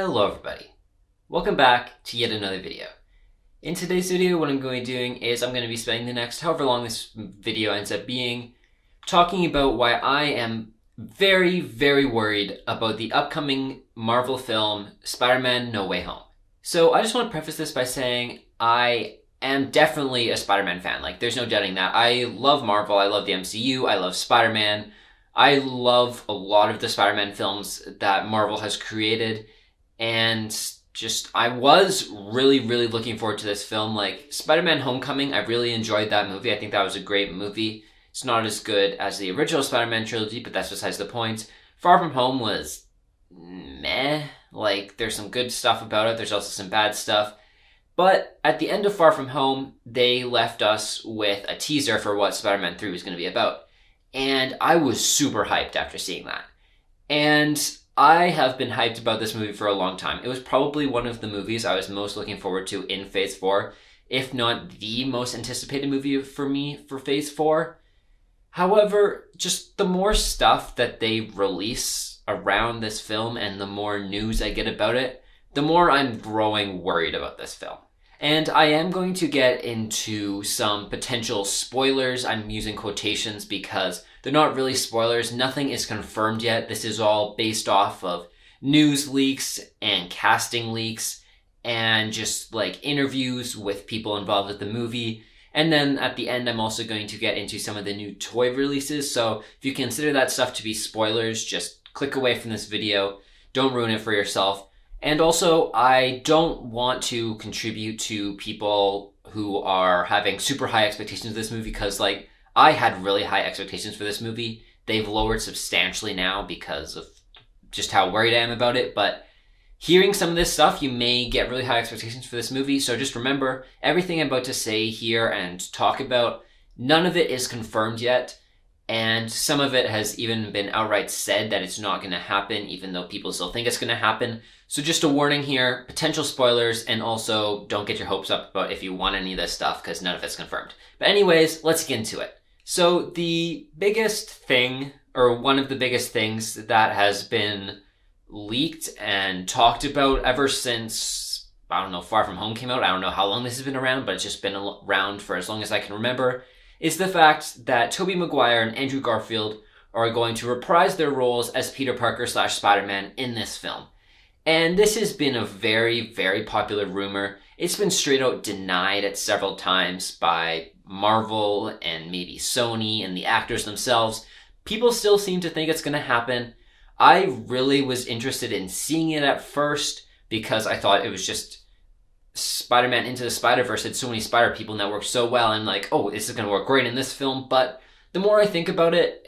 Hello everybody, welcome back to yet another video. In today's video, what I'm going to be doing is I'm going to be spending the next however long this video ends up being talking about why I am very worried about the upcoming Marvel film Spider-Man No Way Home. So I just want to preface this by saying I am definitely a Spider-Man fan. Like, there's no doubting that. I love Marvel, I love the MCU, I love Spider-Man. I love a lot of the Spider-Man films that Marvel has created, and I was really looking forward to this film. Like, Spider-Man Homecoming, I really enjoyed that movie. I think that was a great movie. It's not as good as the original Spider-Man trilogy, but that's besides the point. Far From Home was meh. Like, there's some good stuff about it, there's also some bad stuff. But at the end of Far From Home, they left us with a teaser for what Spider-Man 3 was going to be about. And I was super hyped after seeing that. And I have been hyped about this movie for a long time. It was probably one of the movies I was most looking forward to in Phase 4, if not the most anticipated movie for me for Phase 4. However, just the more stuff that they release around this film and the more news I get about it, the more I'm growing worried about this film. And I am going to get into some potential spoilers. I'm using quotations because they're not really spoilers. Nothing is confirmed yet. This is all based off of news leaks and casting leaks and just like interviews with people involved with the movie. And then at the end, I'm also going to get into some of the new toy releases. So if you consider that stuff to be spoilers, just click away from this video. Don't ruin it for yourself. And also, I don't want to contribute to people who are having super high expectations of this movie because, like, I had really high expectations for this movie. They've lowered substantially now because of just how worried I am about it. But hearing some of this stuff, you may get really high expectations for this movie. So just remember, everything I'm about to say here and talk about, none of it is confirmed yet. And some of it has even been outright said that it's not going to happen, even though people still think it's going to happen. So just a warning here, potential spoilers, and also don't get your hopes up about if you want any of this stuff, because none of it's confirmed. But anyways, let's get into it. So the biggest thing, or one of the biggest things that has been leaked and talked about ever since, I don't know, Far From Home came out. I don't know how long this has been around, but it's just been around for as long as I can remember, is the fact that Toby Mcguire and Andrew Garfield are going to reprise their roles as Peter Parker / Spider-Man in this film. And this has been a very popular rumor. It's been straight out denied at several times by Marvel and maybe Sony and the actors themselves. People still seem to think it's going to happen. I really was interested in seeing it at first because I thought it was just Spider-Man Into the Spider-Verse had so many spider people and that worked so well. I'm like, oh, this is going to work great in this film. But the more I think about it,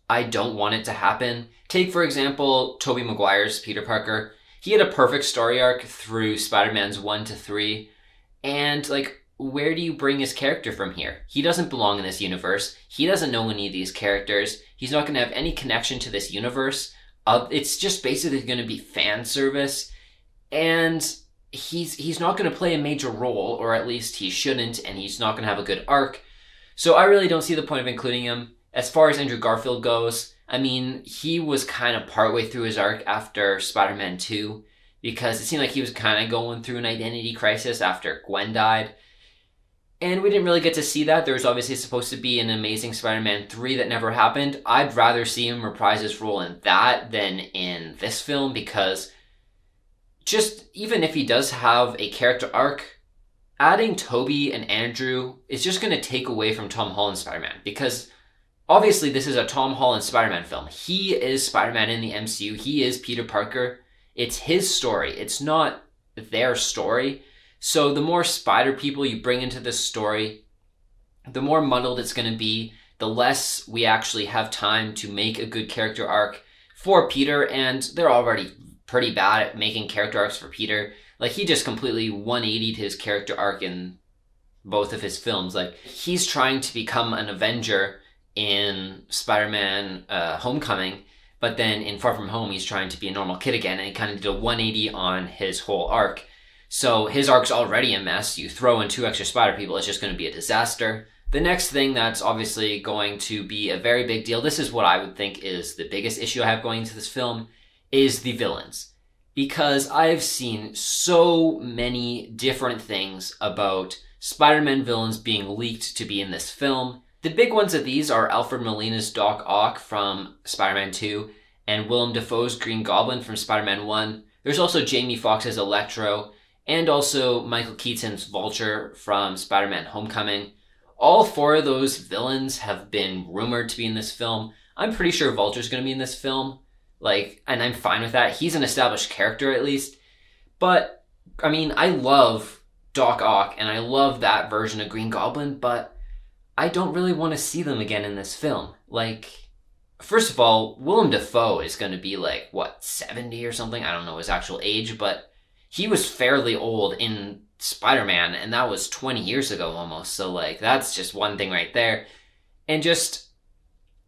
I don't want it to happen. Take, for example, Toby Mcguire's Peter Parker. He had a perfect story arc through Spider-Man's 1 to 3. And, like, where do you bring his character from here? He doesn't belong in this universe. He doesn't know any of these characters. He's not going to have any connection to this universe. It's just basically going to be fan service. And he's not going to play a major role, or at least he shouldn't, and he's not going to have a good arc. So I really don't see the point of including him. As far as Andrew Garfield goes, I mean, he was kind of partway through his arc after Spider-Man 2, because it seemed like he was kind of going through an identity crisis after Gwen died. And we didn't really get to see that. There was obviously supposed to be an Amazing Spider-Man 3 that never happened. I'd rather see him reprise his role in that than in this film, because just even if he does have a character arc, adding Toby and Andrew is just going to take away from Tom Holland's Spider-Man, because obviously this is a Tom Holland Spider-Man film. He is Spider-Man in the MCU. He is Peter Parker. It's his story. It's not their story. So the more spider people you bring into this story, the more muddled it's going to be, the less we actually have time to make a good character arc for Peter, and they're already pretty bad at making character arcs for Peter. Like, he just completely 180'd his character arc in both of his films. Like, he's trying to become an Avenger in Spider-Man Homecoming, but then in Far From Home, he's trying to be a normal kid again, and he kind of did a 180 on his whole arc. So his arc's already a mess. You throw in 2 extra spider people, it's just going to be a disaster. The next thing that's obviously going to be a very big deal, this is what I would think is the biggest issue I have going into this film, is the villains. because I've seen so many different things about Spider-Man villains being leaked to be in this film. The big ones of these are Alfred Molina's Doc Ock from Spider-Man 2 and Willem Dafoe's Green Goblin from Spider-Man 1. There's also Jamie Foxx's Electro and also Michael Keaton's Vulture from Spider-Man Homecoming. All four of those villains have been rumored to be in this film. I'm pretty sure Vulture's going to be in this film. And I'm fine with that. He's an established character at least. But, I mean, I love Doc Ock and I love that version of Green Goblin, but I don't really want to see them again in this film. First of all, Willem Dafoe is going to be 70 or something? I don't know his actual age, but he was fairly old in Spider-Man, and that was 20 years ago almost. So, that's just one thing right there. And just,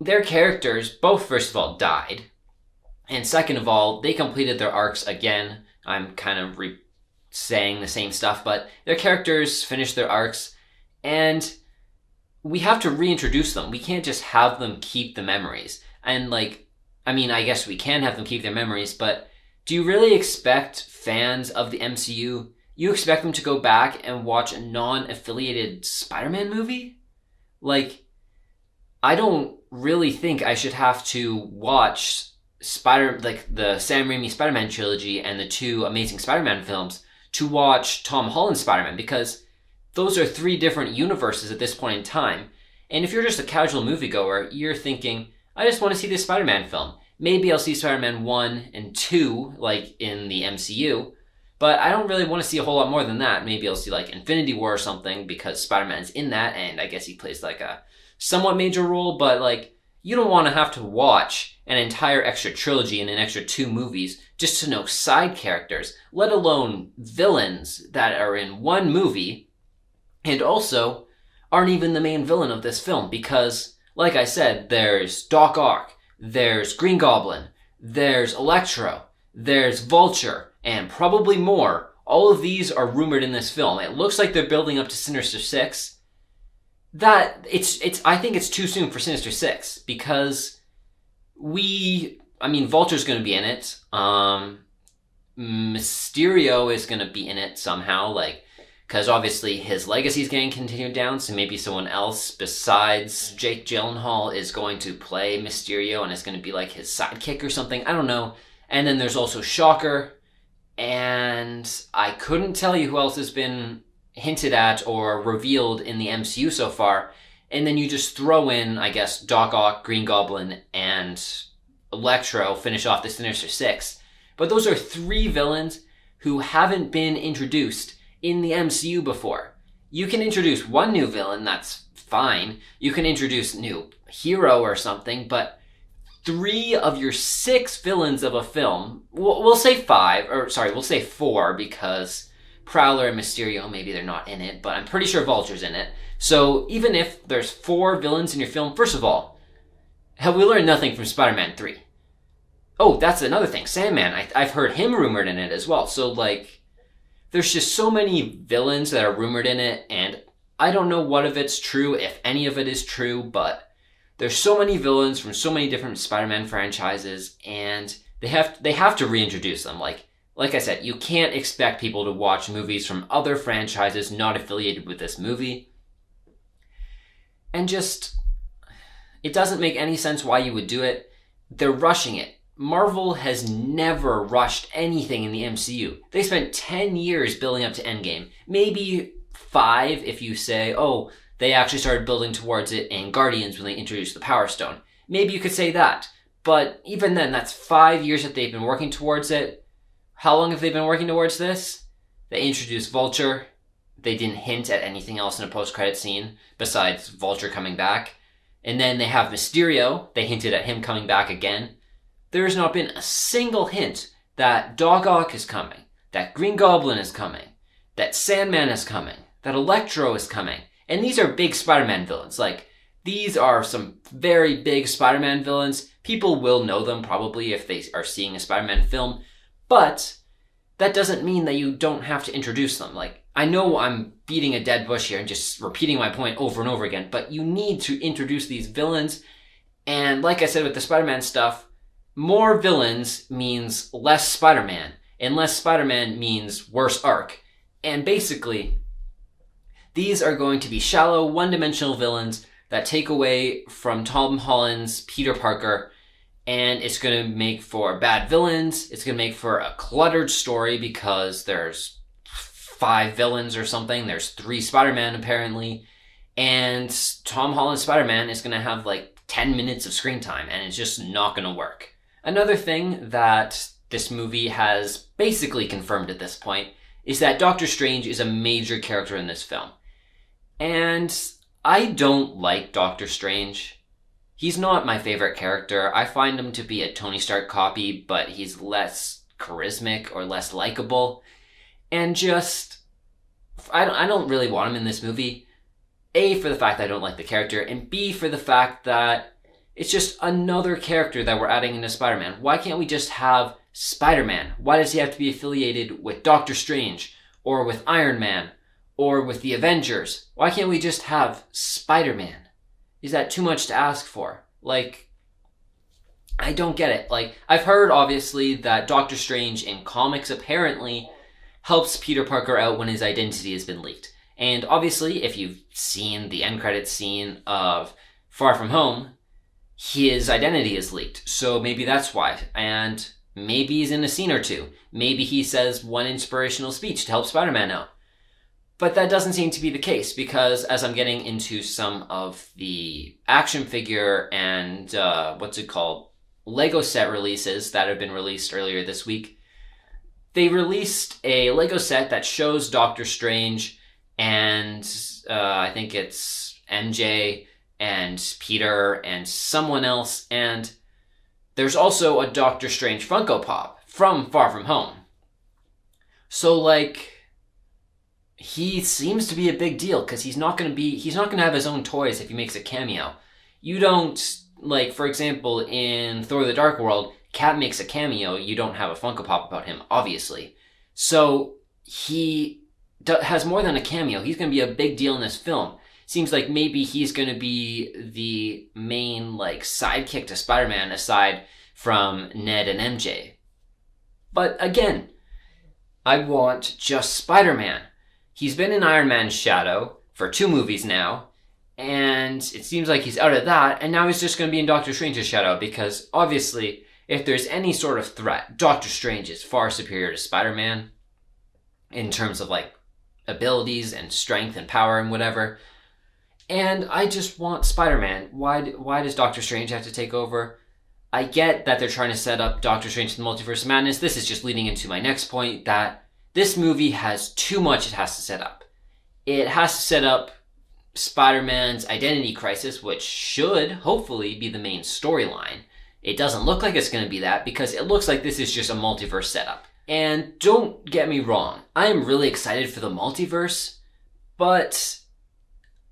their characters both, first of all, died. And second of all, they completed their arcs again. I'm kind of saying the same stuff, but their characters finished their arcs, and we have to reintroduce them. We can't just have them keep the memories. And I guess we can have them keep their memories, but do you really expect fans of the MCU, you expect them to go back and watch a non-affiliated Spider-Man movie? I don't really think I should have to watch the Sam Raimi Spider-Man trilogy and the two Amazing Spider-Man films to watch Tom Holland's Spider-Man, because those are three different universes at this point in time. And if you're just a casual moviegoer, you're thinking, I just want to see this Spider-Man film. Maybe I'll see Spider-Man 1 and 2, in the MCU, but I don't really want to see a whole lot more than that. Maybe I'll see, Infinity War or something, because Spider-Man's in that, and I guess he plays, a somewhat major role, but, you don't want to have to watch an entire extra trilogy and an extra 2 movies just to know side characters, let alone villains that are in one movie and also aren't even the main villain of this film, because, like I said, there's Doc Ock, there's Green Goblin, there's Electro, there's Vulture, and probably more. All of these are rumored in this film. It looks like they're building up to Sinister Six. I think it's too soon for Sinister Six, because Vulture's gonna be in it. Mysterio is gonna be in it somehow, because obviously his legacy is getting continued down, so maybe someone else besides Jake Gyllenhaal is going to play Mysterio and is gonna be his sidekick or something. I don't know. And then there's also Shocker, and I couldn't tell you who else has been hinted at or revealed in the MCU so far. And then you just throw in, I guess, Doc Ock, Green Goblin, and Electro, finish off the Sinister Six. But those are 3 villains who haven't been introduced in the MCU before. You can introduce one new villain, that's fine. You can introduce a new hero or something, but 3 of your 6 villains of a film, we'll say 4, because Prowler and Mysterio, maybe they're not in it, but I'm pretty sure Vulture's in it. So even if there's 4 villains in your film, first of all, have we learned nothing from Spider-Man 3? Oh, that's another thing. Sandman, I've heard him rumored in it as well. So, there's just so many villains that are rumored in it, and I don't know what of it's true, if any of it is true, but there's so many villains from so many different Spider-Man franchises, and they have to reintroduce them. Like I said, you can't expect people to watch movies from other franchises not affiliated with this movie. And just, it doesn't make any sense why you would do it. They're rushing it. Marvel has never rushed anything in the MCU. They spent 10 years building up to Endgame. Maybe 5 if you say, oh, they actually started building towards it in Guardians when they introduced the Power Stone. Maybe you could say that. But even then, that's 5 years that they've been working towards it. How long have they been working towards this? They introduced Vulture. They didn't hint at anything else in a post-credit scene besides Vulture coming back. And then they have Mysterio. They hinted at him coming back again. There has not been a single hint that Doc Ock is coming, that Green Goblin is coming, that Sandman is coming, that Electro is coming. And these are big Spider-Man villains. These are some very big Spider-Man villains. People will know them probably if they are seeing a Spider-Man film. But that doesn't mean that you don't have to introduce them. I know I'm beating a dead bush here and just repeating my point over and over again, but you need to introduce these villains. And like I said with the Spider-Man stuff, more villains means less Spider-Man. unless Spider-Man means worse arc. And basically, these are going to be shallow, one-dimensional villains that take away from Tom Holland's Peter Parker, and it's going to make for bad villains. It's going to make for a cluttered story because there's 5 villains or something. There's 3 Spider-Man apparently, and Tom Holland's Spider-Man is going to have like 10 minutes of screen time, and it's just not going to work. Another thing that this movie has basically confirmed at this point is that Doctor Strange is a major character in this film. And I don't like Doctor Strange. He's not my favorite character. I find him to be a Tony Stark copy, but he's less charismatic or less likable. And just, I don't really want him in this movie. A, for the fact that I don't like the character, and B, for the fact that it's just another character that we're adding into Spider-Man. Why can't we just have Spider-Man? Why does he have to be affiliated with Doctor Strange, or with Iron Man, or with the Avengers? Why can't we just have Spider-Man? Is that too much to ask for? Like, I don't get it. Like, I've heard, obviously, that Doctor Strange in comics apparently helps Peter Parker out when his identity has been leaked. And obviously, if you've seen the end credits scene of Far From Home, his identity is leaked. So maybe that's why. And maybe he's in a scene or two. Maybe he says one inspirational speech to help Spider-Man out. But that doesn't seem to be the case, because as I'm getting into some of the action figure and, Lego set releases that have been released earlier this week, they released a Lego set that shows Doctor Strange and I think it's MJ and Peter and someone else, and there's also a Doctor Strange Funko Pop from Far From Home. So, like, he seems to be a big deal, because he's not going to have his own toys if he makes a cameo. You don't, like, for example, in Thor the Dark World, Cap makes a cameo, you don't have a Funko Pop about him, obviously. So, he has more than a cameo. He's going to be a big deal in this film. Seems like maybe he's going to be the main, like, sidekick to Spider-Man aside from Ned and MJ. But again, I want just Spider-Man. He's been in Iron Man's shadow for 2 movies now, and it seems like he's out of that, and now he's just going to be in Doctor Strange's shadow, because obviously, if there's any sort of threat, Doctor Strange is far superior to Spider-Man in terms of, like, abilities and strength and power and whatever. And I just want Spider-Man. Why does Doctor Strange have to take over? I get that they're trying to set up Doctor Strange in the Multiverse of Madness. This is just leading into my next point, that this movie has too much it has to set up. It has to set up Spider-Man's identity crisis, which should hopefully be the main storyline. It doesn't look like it's going to be that, because it looks like this is just a multiverse setup. And don't get me wrong, I am really excited for the multiverse, but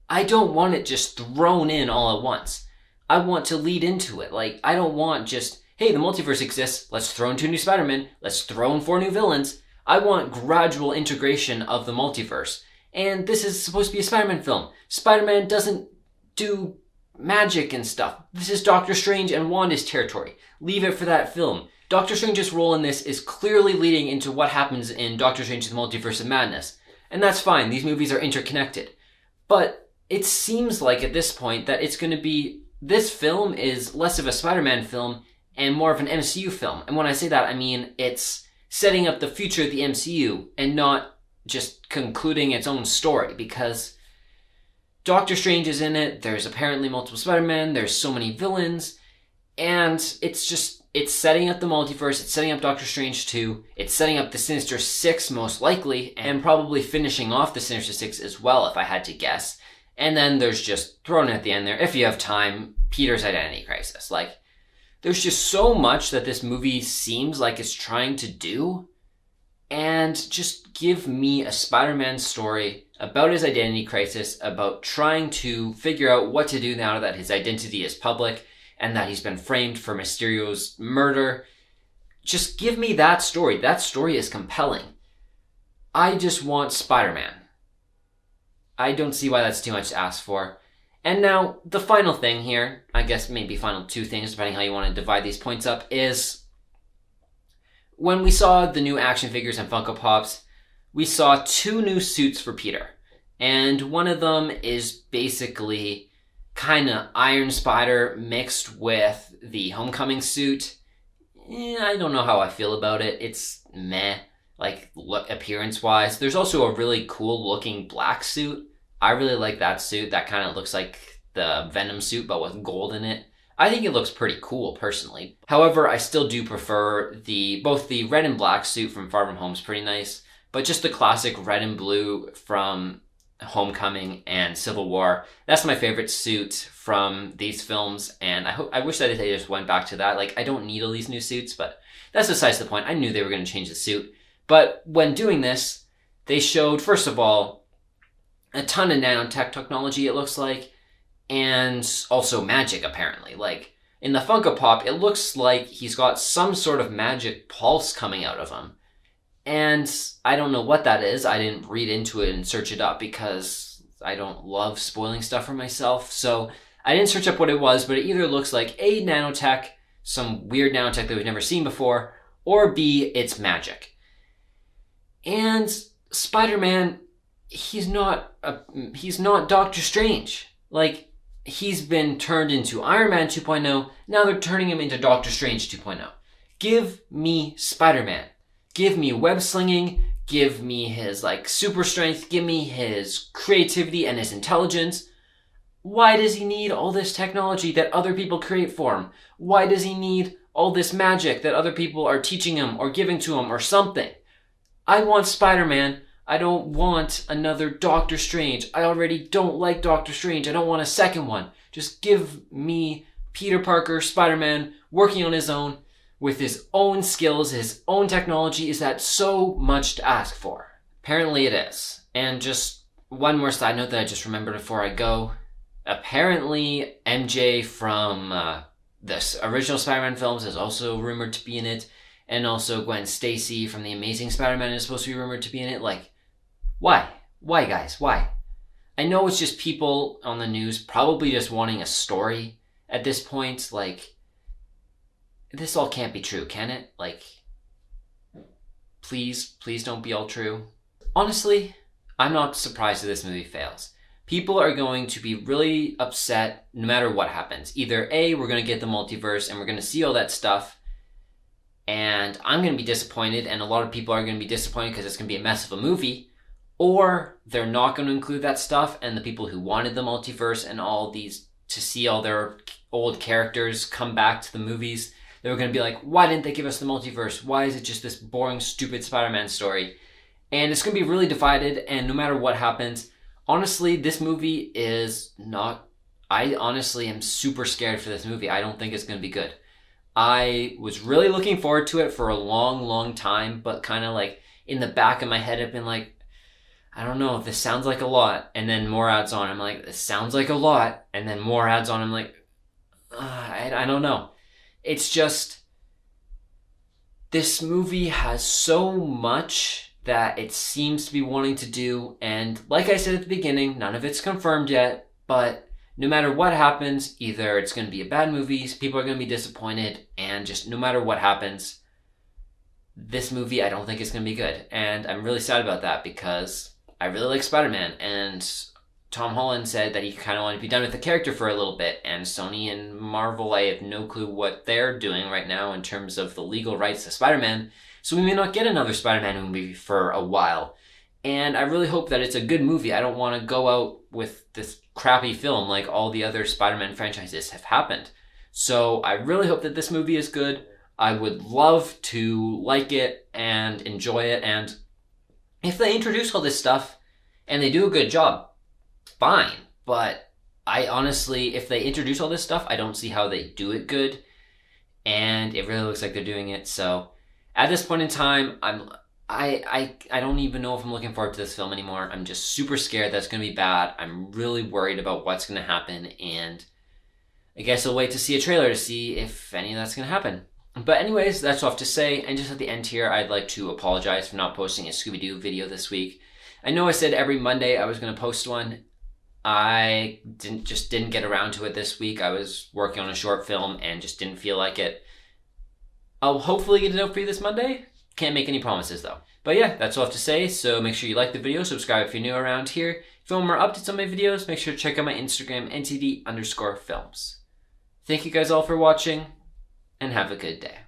I don't want it just thrown in all at once. I want to lead into it. Like, I don't want just, hey, the multiverse exists, let's throw in 2 new Spider-Men, let's throw in 4 new villains. I want gradual integration of the multiverse. And this is supposed to be a Spider-Man film. Spider-Man doesn't do magic and stuff. This is Doctor Strange and Wanda's territory. Leave it for that film. Doctor Strange's role in this is clearly leading into what happens in Doctor Strange and the Multiverse of Madness. And that's fine, these movies are interconnected. But it seems like at this point that it's going to be, this film is less of a Spider-Man film and more of an MCU film. And when I say that, I mean it's setting up the future of the MCU and not just concluding its own story, because Doctor Strange is in it, there's apparently multiple Spider-Men, there's so many villains, and it's setting up the multiverse, it's setting up Doctor Strange 2, it's setting up the Sinister Six most likely, and probably finishing off the Sinister Six as well, if I had to guess. And then there's just, thrown at the end there, if you have time, Peter's identity crisis. Like, there's just so much that this movie seems like it's trying to do, and just give me a Spider-Man story about his identity crisis, about trying to figure out what to do now that his identity is public, and that he's been framed for Mysterio's murder. Just give me that story. That story is compelling. I just want Spider-Man. I don't see why that's too much to ask for. And now, the final thing here, I guess maybe final 2 things, depending how you want to divide these points up, is when we saw the new action figures and Funko Pops, we saw 2 new suits for Peter. And one of them is basically kind of Iron Spider mixed with the Homecoming suit. I don't know how I feel about it. It's meh, like appearance-wise. There's also a really cool-looking black suit. I really like that suit. That kind of looks like the Venom suit, but with gold in it. I think it looks pretty cool, personally. However, I still do prefer both the red and black suit from Far From Home is pretty nice, but just the classic red and blue from Homecoming and Civil War. That's my favorite suit from these films, and I wish that they just went back to that. Like, I don't need all these new suits, but that's besides the point. I knew they were going to change the suit. But when doing this, they showed, first of all, a ton of nanotech technology, it looks like, and also magic, apparently. Like, in the Funko Pop, it looks like he's got some sort of magic pulse coming out of him. And I don't know what that is. I didn't read into it and search it up because I don't love spoiling stuff for myself. So I didn't search up what it was, but it either looks like A, nanotech, some weird nanotech that we've never seen before, or B, it's magic. And Spider-Man, he's not Doctor Strange. Like, he's been turned into Iron Man 2.0. Now they're turning him into Doctor Strange 2.0. Give me Spider-Man. Give me web slinging, give me his super strength, give me his creativity and his intelligence. Why does he need all this technology that other people create for him? Why does he need all this magic that other people are teaching him or giving to him or something? I want Spider-Man. I don't want another Doctor Strange. I already don't like Doctor Strange. I don't want a second one. Just give me Peter Parker, Spider-Man, working on his own, with his own skills, his own technology. Is that so much to ask for? Apparently it is. And just one more side note that I just remembered before I go. Apparently MJ from the original Spider-Man films is also rumored to be in it. And also Gwen Stacy from The Amazing Spider-Man is supposed to be rumored to be in it. Like, why? Why, guys? Why? I know it's just people on the news probably just wanting a story at this point. Like, this all can't be true, can it? Like, please don't be all true. Honestly, I'm not surprised that this movie fails. People are going to be really upset no matter what happens. Either A, we're going to get the multiverse and we're going to see all that stuff, and I'm going to be disappointed, and a lot of people are going to be disappointed because it's going to be a mess of a movie, or they're not going to include that stuff, and the people who wanted the multiverse and all these, to see all their old characters come back to the movies, they were going to be like, why didn't they give us the multiverse? Why is it just this boring, stupid Spider-Man story? And it's going to be really divided, and no matter what happens, honestly, this movie is not... I honestly am super scared for this movie. I don't think it's going to be good. I was really looking forward to it for a long, long time, but kind of like in the back of my head, I've been like, I don't know, this sounds like a lot. And then more ads on, I'm like, this sounds like a lot. And then more ads on, I'm like, I don't know. It's just, this movie has so much that it seems to be wanting to do. And like I said at the beginning, none of it's confirmed yet. But no matter what happens, either it's going to be a bad movie, people are going to be disappointed. And just no matter what happens, this movie, I don't think it's going to be good. And I'm really sad about that because I really like Spider-Man. And Tom Holland said that he kind of wanted to be done with the character for a little bit, and Sony and Marvel, I have no clue what they're doing right now in terms of the legal rights to Spider-Man, so we may not get another Spider-Man movie for a while. And I really hope that it's a good movie. I don't want to go out with this crappy film like all the other Spider-Man franchises have happened. So I really hope that this movie is good. I would love to like it and enjoy it, and if they introduce all this stuff and they do a good job, fine. But I honestly, if they introduce all this stuff, I don't see how they do it good, and it really looks like they're doing it. So at this point in time, I don't even know if I'm looking forward to this film anymore. I'm just super scared that it's going to be bad. I'm really worried about what's going to happen, and I guess I'll wait to see a trailer to see if any of that's going to happen. But anyways, that's all I have to say. And just at the end here, I'd like to apologize for not posting a Scooby-Doo video this week. I know I said every Monday I was going to post one. I didn't get around to it this week. I was working on a short film and just didn't feel like it. I'll hopefully get it out for you this Monday. Can't make any promises though. But yeah, that's all I have to say, so make sure you like the video, subscribe if you're new around here. If you want more updates on my videos, make sure to check out my Instagram, ntd_films. Thank you guys all for watching, and have a good day.